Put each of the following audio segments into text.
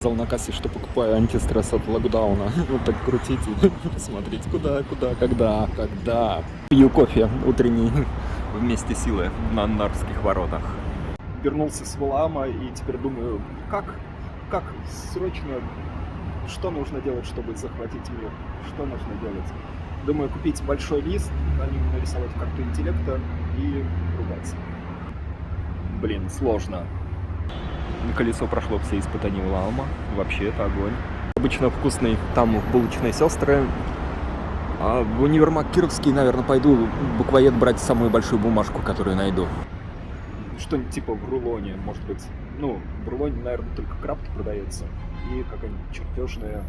Сказал на кассе, что покупаю антистресс от локдауна. Вот так крутить и смотрите, куда, когда. Пью кофе утренний вместе силы на Нарвских воротах. Вернулся с Валаама и теперь думаю, как срочно, что нужно делать, чтобы захватить мир? Что нужно делать? Думаю, купить большой лист, на нем нарисовать карту интеллекта и ругаться. Блин, сложно. Колесо прошло все испытания Валаама. Вообще, это огонь. Обычно вкусный там булочные сестры. А в универмаг Кировский, наверное, пойду в буквоед брать самую большую бумажку, которую найду. Что-нибудь типа в рулоне, может быть. Ну, в рулоне, наверное, только крабки продается. И какая-нибудь чертежная,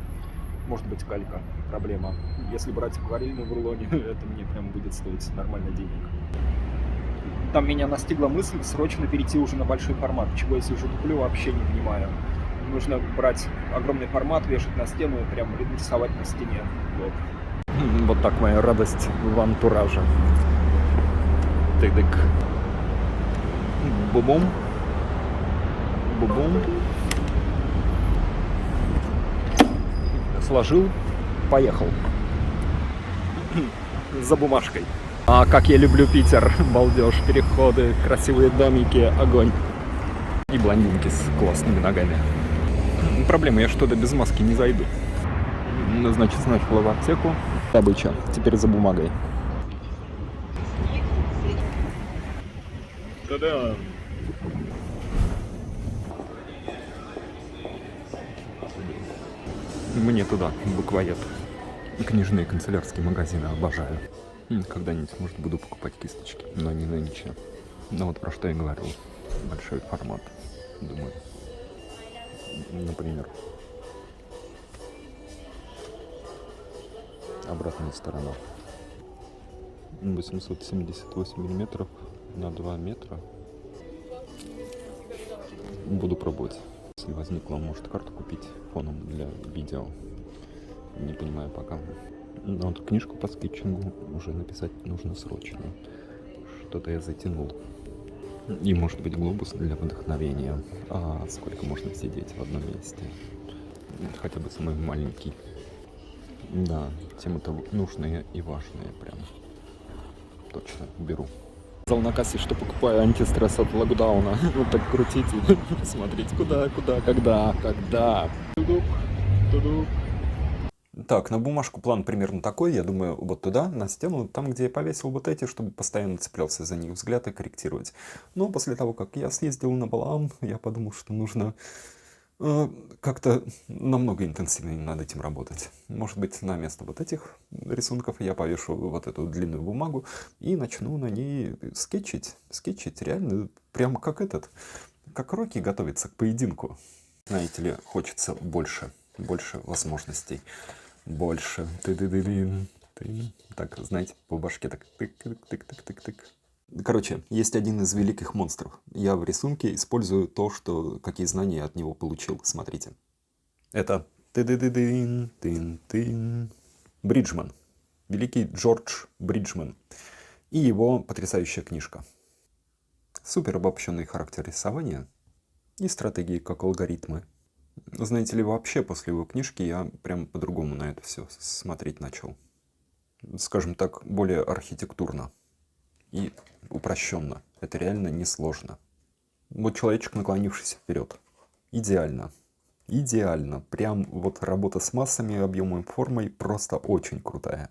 может быть, калька. Проблема. Если брать акварельную в рулоне, это мне прям будет стоить нормально денег. Там меня настигла мысль срочно перейти уже на большой формат, чего я сижу туплю, вообще не понимаю. Нужно брать огромный формат, вешать на стену и прям рисовать на стене. Вот. Вот так моя радость в антураже. Тыдык. Бубум. Бубум. Сложил, поехал. За бумажкой. А как я люблю Питер, балдеж, переходы, красивые домики, огонь. И блондинки с классными ногами. Проблема, я что-то без маски не зайду. Ну, значит, сначала в аптеку. Добыча, теперь за бумагой. Та-дам! Мне туда, в буквоед. Книжные канцелярские магазины обожаю. Когда-нибудь, может, буду покупать кисточки, но не нынче. Но вот про что я говорил. Большой формат. Думаю, например, обратная сторона. 878 миллиметров на 2 метра. Буду пробовать. Если возникла, может, карту купить фоном для видео. Не понимаю пока. Но вот книжку по скетчингу уже написать нужно срочно. Что-то я затянул. И, может быть, глобус для вдохновения. А сколько можно сидеть в одном месте? Хотя бы самый маленький. Да, темы-то нужные и важные прям. Точно, беру. Сказал на кассе, что покупаю антистресс от локдауна. Вот так крутить и смотреть, куда, когда. Тудук, тудук. Так, на бумажку план примерно такой. Я думаю, вот туда, на стену, там, где я повесил вот эти, чтобы постоянно цеплялся за них взгляд и корректировать. Но после того, как я съездил на Валаам, я подумал, что нужно как-то намного интенсивнее над этим работать. Может быть, на место вот этих рисунков я повешу вот эту длинную бумагу и начну на ней скетчить. Скетчить реально прям как Рокки готовится к поединку. Знаете ли, хочется больше возможностей. Больше. Так, знаете, по башке так тык-тык-тык-тык-тык. Короче, есть один из великих монстров. Я в рисунке использую то, какие знания я от него получил. Смотрите. Это Бриджман. Великий Джордж Бриджман. И его потрясающая книжка. Супер обобщенный характер рисования и стратегии как алгоритмы. Знаете ли, вообще после его книжки я прям по-другому на это все смотреть начал. Скажем так, более архитектурно и упрощенно. Это реально несложно. Вот человечек, наклонившийся вперед. Идеально. Идеально. Прям вот работа с массами, объемом, формой просто очень крутая.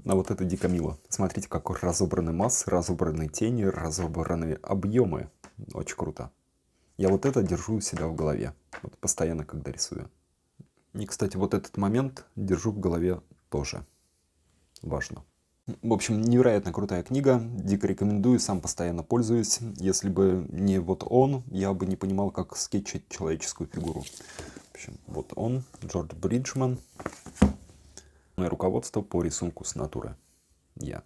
А вот это дико мило. Смотрите, как разобраны массы, разобраны тени, разобраны объемы. Очень круто. Я вот это держу у себя в голове. Вот постоянно, когда рисую. И, кстати, вот этот момент держу в голове тоже. Важно. В общем, невероятно крутая книга. Дико рекомендую, сам постоянно пользуюсь. Если бы не вот он, я бы не понимал, как скетчить человеческую фигуру. В общем, вот он, Джордж Бриджман. Мое руководство по рисунку с натуры. Я.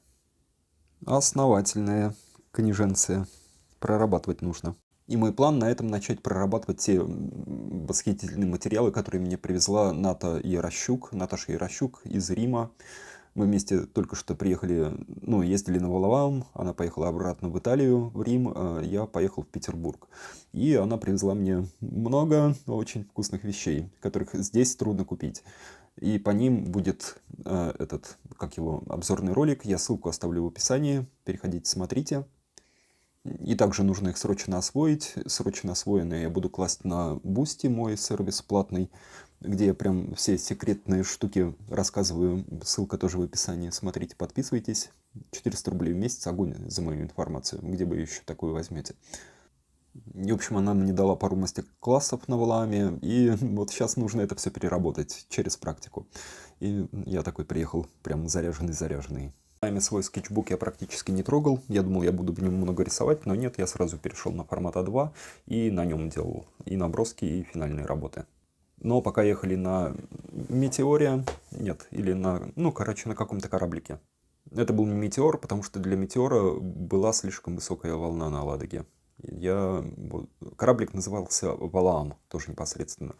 Основательная книженция. Прорабатывать нужно. И мой план на этом начать прорабатывать те восхитительные материалы, которые мне привезла Наташа Ярощук из Рима. Мы вместе только что приехали, ну, ездили на Валаам, она поехала обратно в Италию, в Рим, а я поехал в Петербург. И она привезла мне много очень вкусных вещей, которых здесь трудно купить. И по ним будет обзорный ролик. Я ссылку оставлю в описании. Переходите, смотрите. И также нужно их срочно освоить. Срочно освоенные я буду класть на Boosty, мой сервис платный, где я прям все секретные штуки рассказываю. Ссылка тоже в описании. Смотрите, подписывайтесь. 400 рублей в месяц, огонь за мою информацию. Где вы еще такую возьмете? И, в общем, она мне дала пару мастер-классов на Валааме, и вот сейчас нужно это все переработать через практику. И я такой приехал прям заряженный. Свой скетчбук я практически не трогал. Я думал, я буду в нем много рисовать, но нет, я сразу перешел на формат А2 и на нем делал и наброски, и финальные работы. Но пока ехали на Метеоре, на каком-то кораблике. Это был не Метеор, потому что для Метеора была слишком высокая волна на Ладоге. Кораблик назывался Валаам, тоже непосредственно.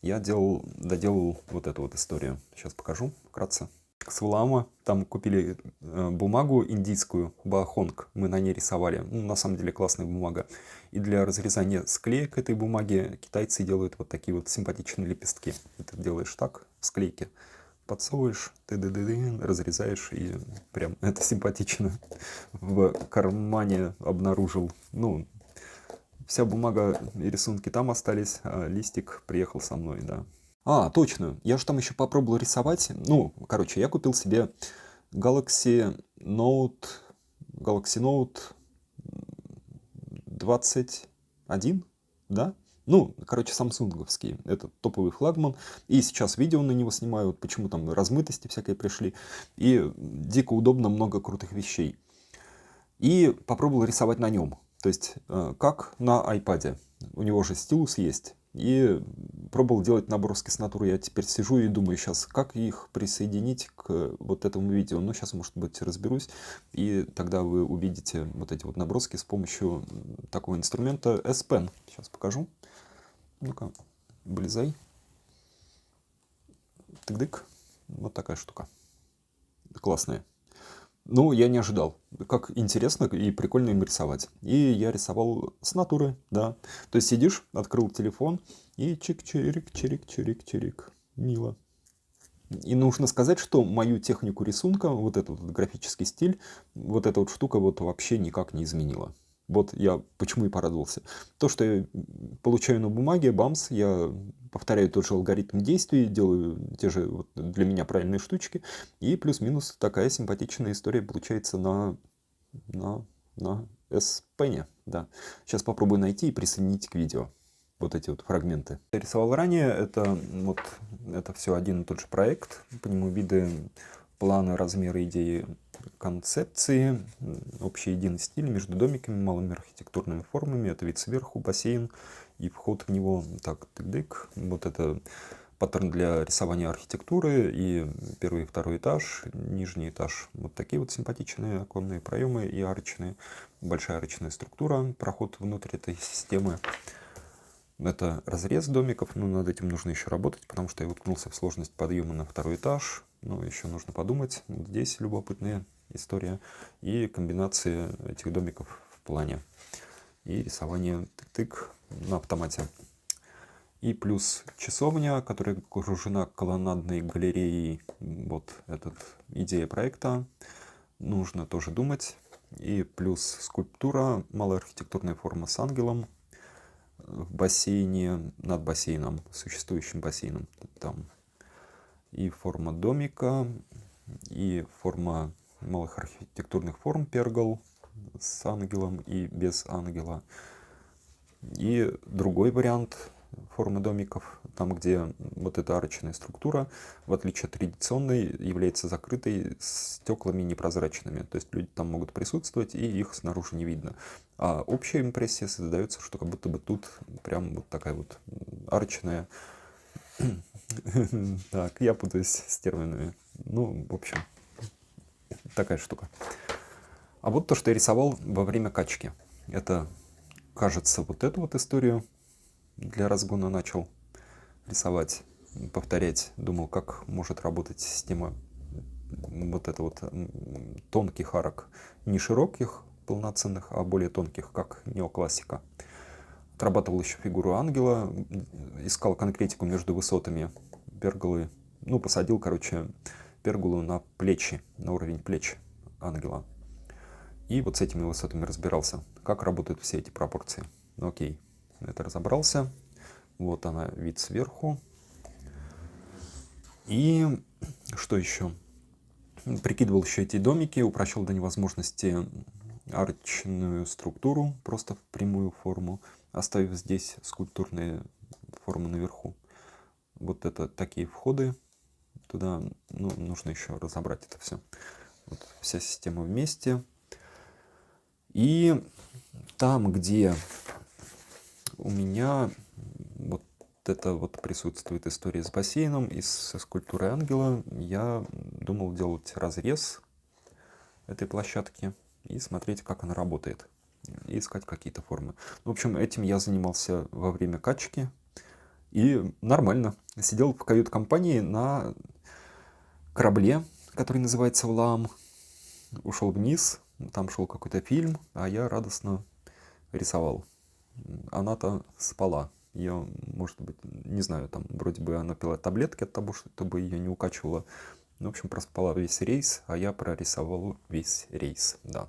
Я доделал вот эту вот историю. Сейчас покажу вкратце. С Валаама там купили бумагу индийскую, баахонг, мы на ней рисовали. На самом деле классная бумага. И для разрезания склеек этой бумаги китайцы делают вот такие вот симпатичные лепестки. Ты делаешь так, в склейке, подсовываешь, разрезаешь, и прям это симпатично. В кармане обнаружил, вся бумага и рисунки там остались, а листик приехал со мной, да. Точно, я же там еще попробовал рисовать. Я купил себе Galaxy Note 21, да? Самсунговский. Это топовый флагман. И сейчас видео на него снимаю, почему там размытости всякие пришли. И дико удобно, много крутых вещей. И попробовал рисовать на нем. То есть, как на iPad. У него же стилус есть. И пробовал делать наброски с натуры. Я теперь сижу и думаю сейчас, как их присоединить к вот этому видео. Сейчас, может быть, разберусь. И тогда вы увидите вот эти вот наброски с помощью такого инструмента S Pen. Сейчас покажу. Ну-ка, вылезай. Тык-дык. Вот такая штука. Классная. Я не ожидал. Как интересно и прикольно им рисовать. И я рисовал с натуры, да. То есть сидишь, открыл телефон и чик-чирик, чирик-чирик-чирик. Мило. И нужно сказать, что мою технику рисунка, вот этот вот графический стиль, вот эта вот штука вот вообще никак не изменила. Вот я почему и порадовался. То, что я получаю на бумаге, бамс, я повторяю тот же алгоритм действий, делаю те же вот для меня правильные штучки, и плюс-минус такая симпатичная история получается на S-Pen, да. Сейчас попробую найти и присоединить к видео вот эти вот фрагменты. Я рисовал ранее, это все один и тот же проект, по нему виды, планы, размеры, идеи, концепции, общий единый стиль между домиками, малыми архитектурными формами. Это вид сверху, бассейн и вход в него. Так, тык-дык. Вот это паттерн для рисования архитектуры. И первый и второй этаж, нижний этаж. Вот такие вот симпатичные оконные проемы и арочные. Большая арочная структура, проход внутрь этой системы. Это разрез домиков, но над этим нужно еще работать, потому что я уткнулся в сложность подъема на второй этаж. Еще нужно подумать. Здесь любопытная история. И комбинации этих домиков в плане. И рисование тык-тык на автомате. И плюс часовня, которая окружена колоннадной галереей. Вот эта идея проекта. Нужно тоже думать. И плюс скульптура, малая архитектурная форма с ангелом. В бассейне, над бассейном, существующим бассейном. Там и форма домика, и форма малых архитектурных форм пергол с ангелом и без ангела. И другой вариант формы домиков, там где вот эта арочная структура, в отличие от традиционной, является закрытой стеклами непрозрачными. То есть люди там могут присутствовать, и их снаружи не видно. А общая импрессия создается, что как будто бы тут прям вот такая вот арочная. Так, я путаюсь с терминами. В общем, такая штука. А вот то, что я рисовал во время качки. Это, кажется, вот эту вот историю для разгона начал рисовать, повторять. Думал, как может работать система вот это вот тонких арок, не широких, полноценных, а более тонких, как неоклассика. Отрабатывал еще фигуру ангела, искал конкретику между высотами перголы, ну, посадил, короче, перголу на плечи, на уровень плеч ангела. И вот с этими высотами разбирался, как работают все эти пропорции. Ну, окей, это разобрался. Вот она, вид сверху. И что еще? Прикидывал еще эти домики, упрощал до невозможности арочную структуру, просто в прямую форму, оставив здесь скульптурные формы наверху. Вот это такие входы. Туда, ну, нужно еще разобрать это все. Вот вся система вместе. И там, где у меня вот это вот присутствует история с бассейном и со скульптурой ангела, я думал делать разрез этой площадки и смотреть, как она работает, и искать какие-то формы. В общем, этим я занимался во время качки, и нормально. Сидел в кают-компании на корабле, который называется «Влам», ушел вниз, там шел какой-то фильм, а я радостно рисовал. Она-то спала. Ее, может быть, не знаю, там вроде бы она пила таблетки от того, чтобы ее не укачивало. Ну, в общем, проспала весь рейс, а я прорисовал весь рейс, да.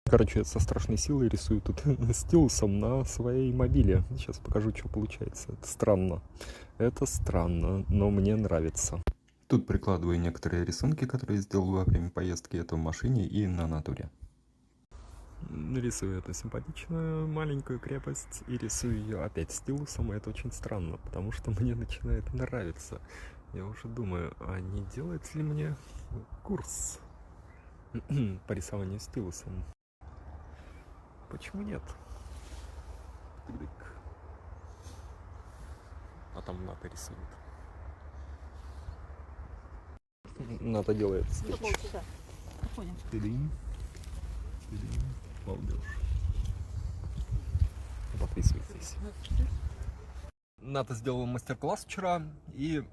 Короче, со страшной силой рисую тут стилусом на своей мобиле. Сейчас покажу, что получается. Это странно. Это странно, но мне нравится. Тут прикладываю некоторые рисунки, которые сделал во время поездки, это в машине и на натуре. Рисую эту симпатичную маленькую крепость и рисую ее опять стилусом, и это очень странно, потому что мне начинает нравиться. Я уже думаю, а не делать ли мне курс по рисованию стилусом? Почему нет? Тык-дык. А там Ната рисует. Ната делает скетч. Тыдынь. Тыдынь. Балдеж. Подписывайтесь. Ната сделала мастер-класс вчера, и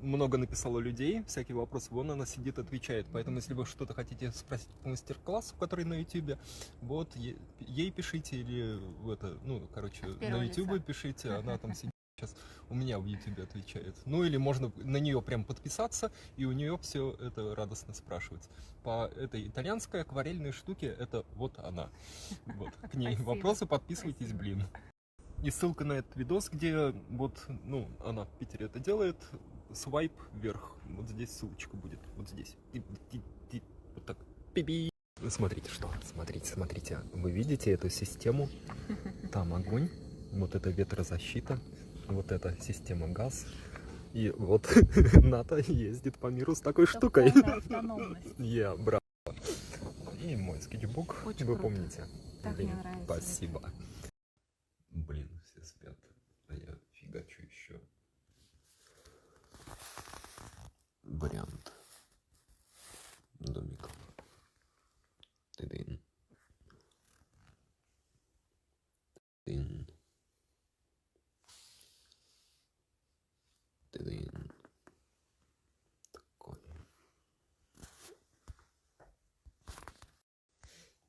много написало людей, всякие вопросы, вон она сидит, отвечает. Поэтому, если вы что-то хотите спросить по мастер-классу, который на YouTube, вот ей пишите, или в это, ну, короче, на YouTube пишите, она там сидит сейчас у меня в YouTube отвечает. Ну, или можно на нее прям подписаться, и у нее все это радостно спрашивать. По этой итальянской акварельной штуке, это вот она. Вот, к ней вопросы, подписывайтесь, блин. И ссылка на этот видос, где вот, ну, она в Питере это делает, свайп вверх. Вот здесь ссылочка будет, вот здесь. Вот так. Пи-пи. Смотрите, что? Смотрите. Вы видите эту систему? Там огонь, вот это ветрозащита, вот эта система газ. И вот Ната ездит по миру с такой штукой. Я, браво. И мой скетчбук, очень вы круто. помните. Так Блин, мне нравится. спасибо. Блин, все спят, а я фигачу еще. Вариант домиков. Тыдын. Тын. Тыдын. Такой.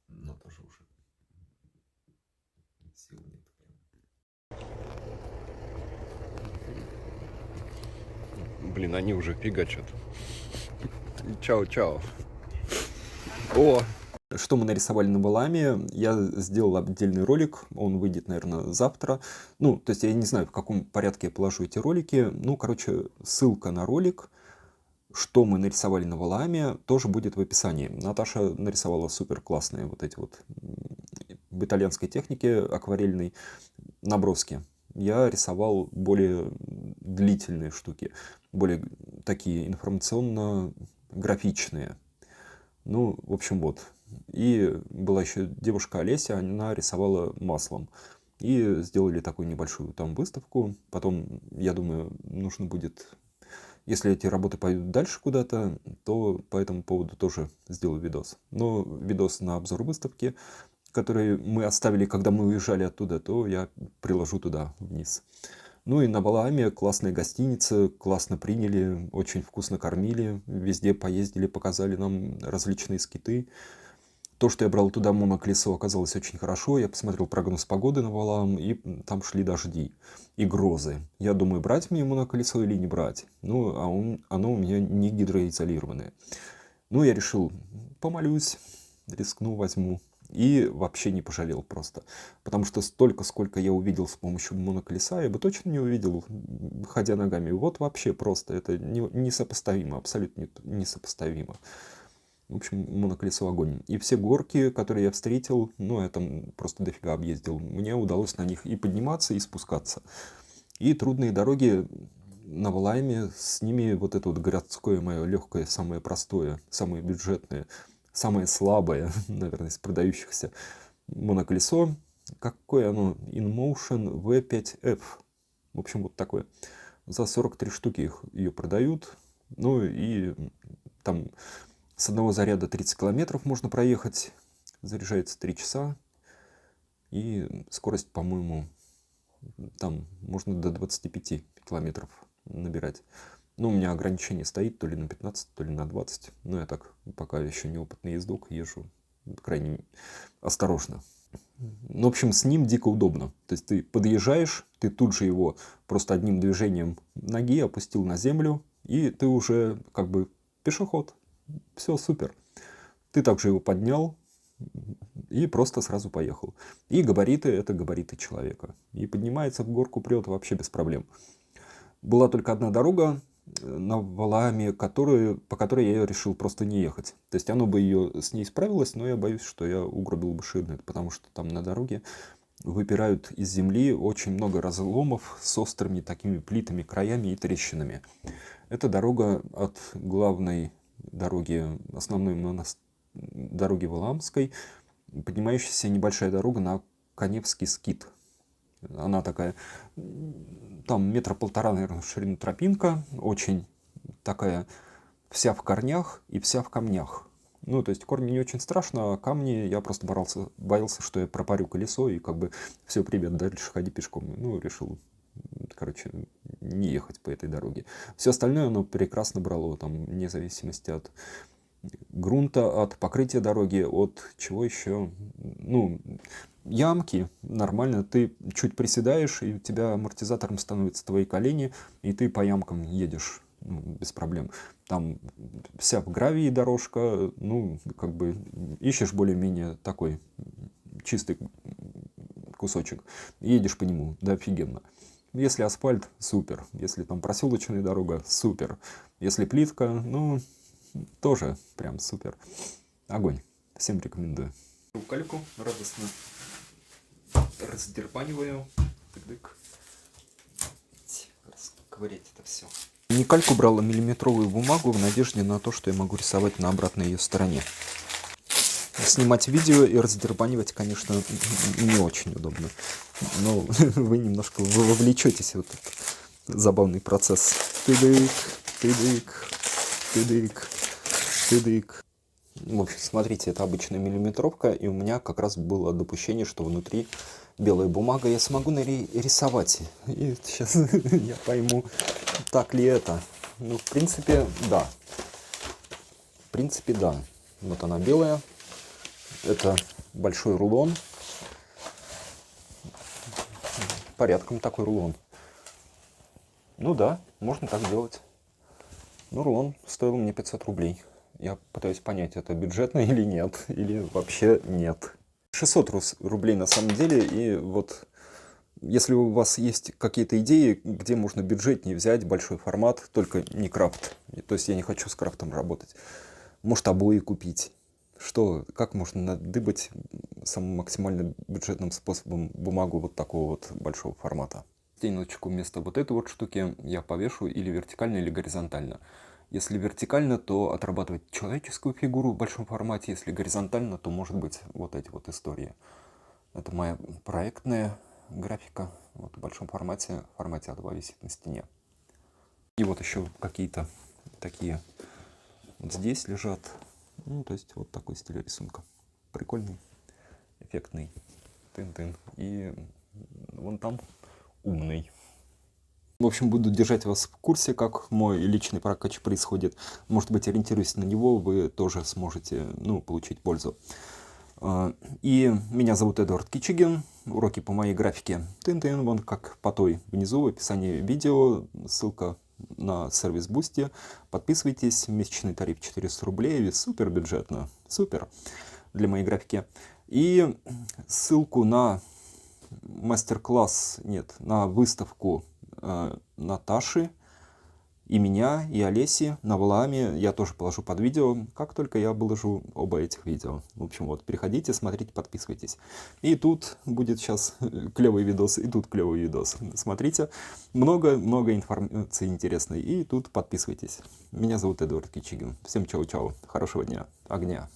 Но тоже уже сил нет прям. Блин, они уже фигачат. Чао-чао. О! Что мы нарисовали на Валааме, я сделал отдельный ролик, он выйдет, наверное, завтра. Ну, то есть я не знаю, в каком порядке я положу эти ролики. Ну, короче, ссылка на ролик, что мы нарисовали на Валааме, тоже будет в описании. Наташа нарисовала супер классные вот эти вот в итальянской технике акварельной наброски. Я рисовал более длительные штуки, более такие информационно-графичные. Ну, в общем, вот. И была еще девушка Олеся, она рисовала маслом. И сделали такую небольшую там выставку. Потом, я думаю, нужно будет, если эти работы пойдут дальше куда-то, то по этому поводу тоже сделаю видос. Но видос на обзор выставки, который мы оставили, когда мы уезжали оттуда, то я приложу туда вниз. Ну и на Валааме классная гостиница, классно приняли, очень вкусно кормили, везде поездили, показали нам различные скиты. То, что я брал туда моноколесо, оказалось очень хорошо. Я посмотрел прогноз погоды на Валаам, и там шли дожди и грозы. Я думаю, брать мне моноколесо или не брать. Ну, оно у меня не гидроизолированное. Ну, я решил, помолюсь, рискну, возьму. И вообще не пожалел просто. Потому что столько, сколько я увидел с помощью моноколеса, я бы точно не увидел, ходя ногами. Вот вообще просто. Это несопоставимо, абсолютно несопоставимо. В общем, моноколесо огонь. И все горки, которые я встретил, ну, я там просто дофига объездил, мне удалось на них и подниматься, и спускаться. И трудные дороги на Валааме, с ними вот это вот городское мое легкое, самое простое, самое бюджетное, самое слабое, наверное, из продающихся моноколесо. Какое оно? InMotion V5F. В общем, вот такое. За 43 штуки ее продают. Ну и там с одного заряда 30 километров можно проехать. Заряжается 3 часа. И скорость, по-моему, там можно до 25 километров набирать. Ну, у меня ограничение стоит то ли на 15, то ли на 20. Но я так, пока еще неопытный ездок, езжу крайне осторожно. Ну, в общем, с ним дико удобно. То есть ты подъезжаешь, ты тут же его просто одним движением ноги опустил на землю, и ты уже как бы пешеход. Все супер. Ты также его поднял и просто сразу поехал. И габариты — это габариты человека. И поднимается в горку, прет вообще без проблем. Была только одна дорога на Валааме, по которой я решил просто не ехать. То есть оно бы с ней справилось, но я боюсь, что я угробил бы шины, потому что там на дороге выпирают из земли очень много разломов с острыми такими плитами, краями и трещинами. Это дорога от главной дороги, основной дороги Валаамской, поднимающаяся небольшая дорога на Каневский скит. Она такая, там 1,5 метра, наверное, в ширину тропинка, очень такая вся в корнях и вся в камнях. Ну, то есть корни не очень страшно, а камни я просто боялся, что я пропарю колесо и как бы все, привет, дальше ходи пешком. Ну, решил, короче, не ехать по этой дороге. Все остальное оно прекрасно брало, там, вне зависимости от грунта, от покрытия дороги, от чего еще, ну, ямки, нормально, ты чуть приседаешь, и у тебя амортизатором становятся твои колени, и ты по ямкам едешь, ну, без проблем. Там вся в гравии дорожка, ну, как бы ищешь более-менее такой чистый кусочек, едешь по нему, да, офигенно. Если асфальт, супер. Если там проселочная дорога, супер. Если плитка, ну, тоже прям супер. Огонь. Всем рекомендую. Кальку радостно раздербаниваю. Тык-дык. Расковырять это все. Не кальку брал, а миллиметровую бумагу в надежде на то, что я могу рисовать на обратной ее стороне. Снимать видео и раздербанивать, конечно, не очень удобно. Но вы немножко вовлечетесь в этот забавный процесс. Тыдык, тыдык, тыдык, тыдык. В общем, смотрите, это обычная миллиметровка, и у меня как раз было допущение, что внутри белая бумага, я смогу рисовать. И сейчас я пойму, так ли это. Ну, в принципе, да. В принципе, да. Вот она белая. Это большой рулон. Порядком такой рулон. Ну да, можно так делать. Ну, рулон стоил мне 500 рублей. Я пытаюсь понять, это бюджетно или нет, или вообще нет. 600 рублей на самом деле, и вот если у вас есть какие-то идеи, где можно бюджетнее взять большой формат, только не крафт, то есть я не хочу с крафтом работать, может обои купить, как можно надыбать самым максимально бюджетным способом бумагу вот такого вот большого формата. Стеночку вместо вот этой вот штуки я повешу или вертикально, или горизонтально. Если вертикально, то отрабатывать человеческую фигуру в большом формате. Если горизонтально, то может быть вот эти вот истории. Это моя проектная графика. Вот в большом формате А2 висит на стене. И вот еще какие-то такие вот здесь лежат. Ну, то есть вот такой стиль рисунка. Прикольный, эффектный. Тын-тын. И вон там умный. В общем, буду держать вас в курсе, как мой личный прокач происходит. Может быть, ориентируясь на него, вы тоже сможете, получить пользу. И меня зовут Эдуард Кичигин. Уроки по моей графике. Тын-тын, вон как по той внизу в описании видео. Ссылка на сервис Boosty. Подписывайтесь. Месячный тариф 400 рублей. Супер бюджетно. Супер для моей графики. И ссылку на мастер-класс, на выставку Наташи и меня, и Олеси на Валааме я тоже положу под видео, как только я выложу оба этих видео. В общем, вот, переходите, смотрите, подписывайтесь. И тут будет сейчас клевый видос, и тут клевый видос. Смотрите, много информации интересной, и тут подписывайтесь. Меня зовут Эдуард Кичигин. Всем чао-чао, хорошего дня, огня.